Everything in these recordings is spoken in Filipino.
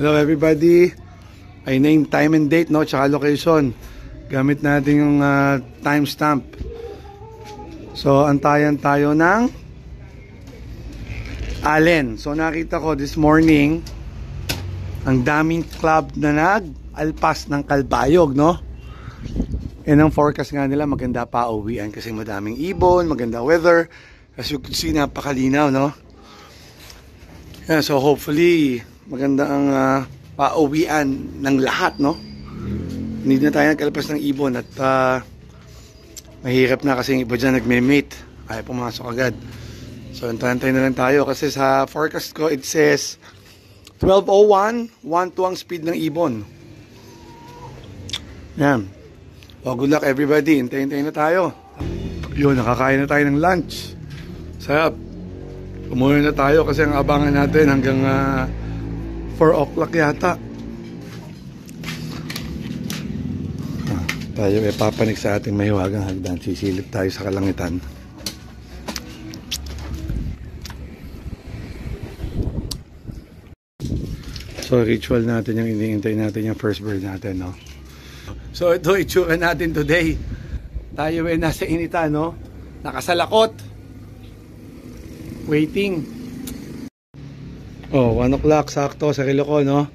Hello everybody. I name time and date, no, tsaka location. Gamit natin yung timestamp. So antayan tayo ng Allen. So nakita ko this morning ang daming club na nag-alpas ng Kalbayog, no? And ang forecast nga nila maganda pa uwian kasi madaming ibon, maganda weather. As you can see, napakalinaw, no? Yeah, so hopefully maganda ang pauwian ng lahat, no? Hindi na tayo nagkalpas ng ibon at mahirap na kasi yung iba dyan nagme-mate. Ayaw pumasok agad. So antay na lang tayo kasi sa forecast ko it says 12:01, 1-2 ang speed ng ibon. Yan. Oh, good luck everybody. Hintayin na tayo. Yun, nakakain na tayo ng lunch. Sarap. Umuwi na tayo kasi ang abangan natin hanggang 4 o'clock yata. Tayo papanik sa ating mahiwagang hagdan. Sisilip tayo sa kalangitan. So ritual natin yung iniintay natin yung first bird natin, no? So ito itsura natin today. Tayo ay nasa inita, no? Nakasalakot. Waiting. Oh, 1 o'clock sakto sa relo ko, no?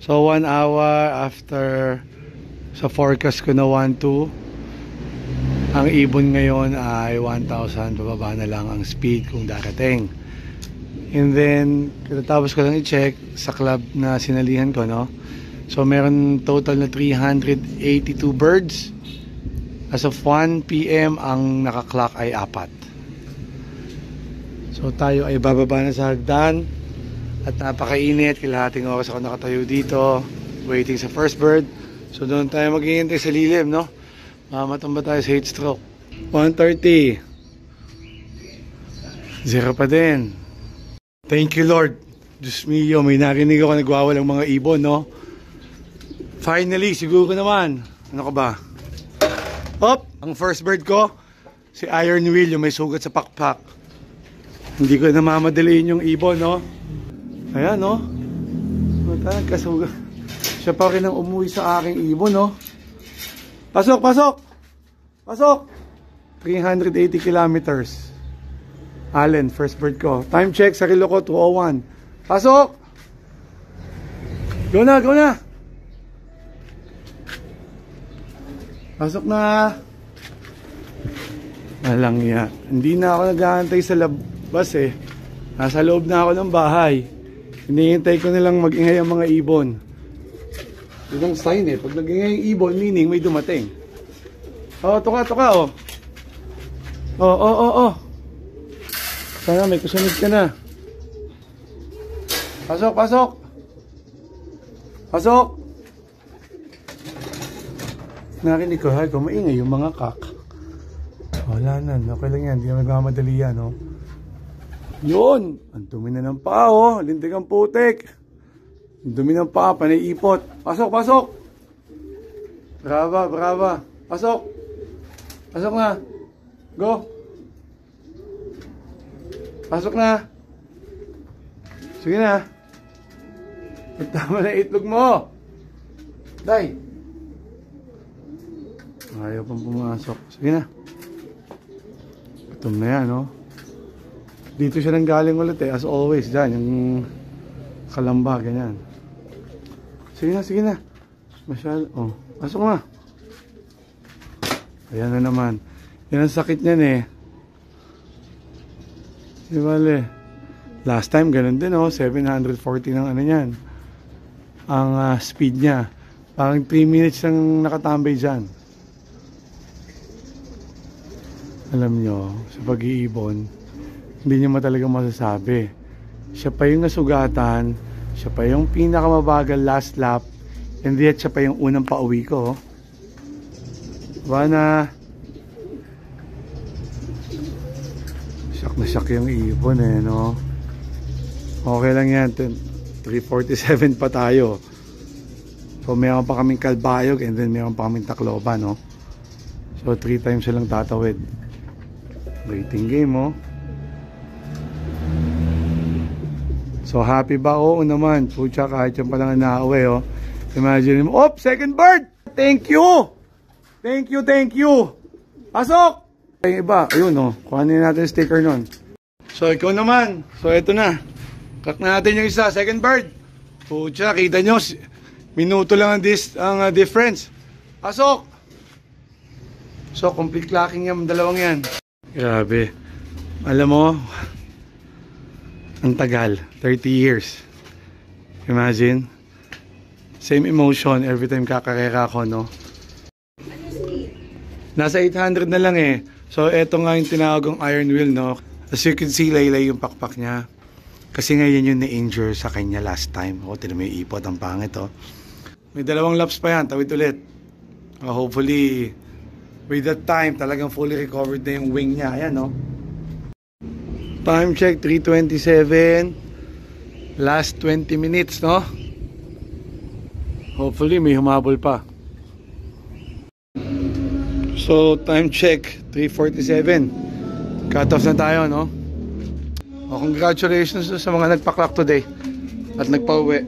So 1 hour after sa forecast ko na 1-2. Ang ibon ngayon ay 1,000. Bababa na lang ang speed kung darating. And then, katapos ko lang i-check sa club na sinalihan ko, no? So, meron total na 382 birds. As of 1 PM, ang naka-clock ay 4. So, tayo ay bababa na sa hagdan. At napakainit. Kalahating oras ako nakatayo dito. Waiting sa first bird. So, doon tayo maghihintay sa lilim, no? Mamatamba tayo sa heat stroke. 1:30. 0 pa din. Thank you Lord. Diyos mio, may narinig ako nagwawalang mga ibon, no? Finally, siguro naman. Ano ka ba? Hop! Ang first bird ko, si Iron Wheel, yung may sugat sa pakpak. Hindi ko namamadaliin yung ibon, no? Ayan, no? Kasugat. Siya pa rin ang umuwi sa aking ibon, no? Pasok, pasok! Pasok! 380 kilometers. Allen, first bird ko. Time check sa relo ko, 2:01. Pasok! Go na, go na! Pasok na! Walang ya. Hindi na ako nag-aantay sa labas eh. Nasa loob na ako ng bahay. Hinihintay ko nilang mag-ingay ang mga ibon. Yun ang sign eh. Pag nag-ingay yung ibon, meaning may dumating. Oh, tuka, oh. Oh. Sana may kusunod ka na. Pasok, pasok. Pasok. Narinig ko, hay, kumaingay yung mga kak. Wala na, okay lang yan. Hindi na nagmamadali yan, no? Yun! Ang dumi na ng paa, oh. Lintig ang putik. Ang dumi ng paa, panay ipot. Pasok, pasok. Brava, brava. Pasok. Pasok na. Go. Pasok na. Sige na. Tama na itlog mo. Day. Ayaw pang pumasok. Sige na. Gutom na yan, no? Dito siya nang galing ulit eh. As always, dyan. Yung kalamba, ganyan. Sige na, sige na. Masyal. Oh, pasok na. Ayan na naman. Yan ang sakit niyan eh. Di bale. Last time ganun din, oh, 740 ng ano yan. Ang speed niya. Parang 3 minutes lang nakatambay dyan. Alam nyo, sa pag-iibon, hindi nyo talaga masasabi. Siya pa yung nasugatan, siya pa yung pinakamabagal last lap, and yet siya pa yung unang pauwi ko. Diba na shock na shock yung ibon eh, no? Okay lang yan. 3:47 pa tayo. So mayroon pa kaming Kalbayog and then mayroon pa kaming Tacloban, no? So 3 times silang tatawid. Waiting game, oh. So happy ba? Oo naman. Pucha, kahit yan pa lang na-away, oh. Imagine mo. Oh, second bird! Thank you! Thank you, thank you! Pasok! Yung iba, ayun, oh. Kuhanin natin sticker nun. So ikaw naman. So ito na. Cut na natin yung isa. Second bird. Pucha, kita nyo. Minuto lang ang difference. Pasok! So, complete clacking yan. Dalawang yan. Grabe. Alam mo, ang tagal. 30 years. Imagine. Same emotion every time kakarera ko, no? Nasa 800 na lang eh. So, eto nga yung tinawagong iron wheel, no? As you can see, laylay yung pakpak niya. Kasi ngayon yung na-injure sa kanya last time. O, tinan mo yung ipot. Ang pangit, oh. May dalawang laps pa yan. Tawid ulit. Hopefully, with that time, talagang fully recovered na yung wing niya. Ayan, no? Time check, 3:27. Last 20 minutes, no? Hopefully, may humabol pa. So, time check, 3:47. Cut off na tayo, no? Oh, congratulations sa mga nagpa-clock today at nagpa-uwi.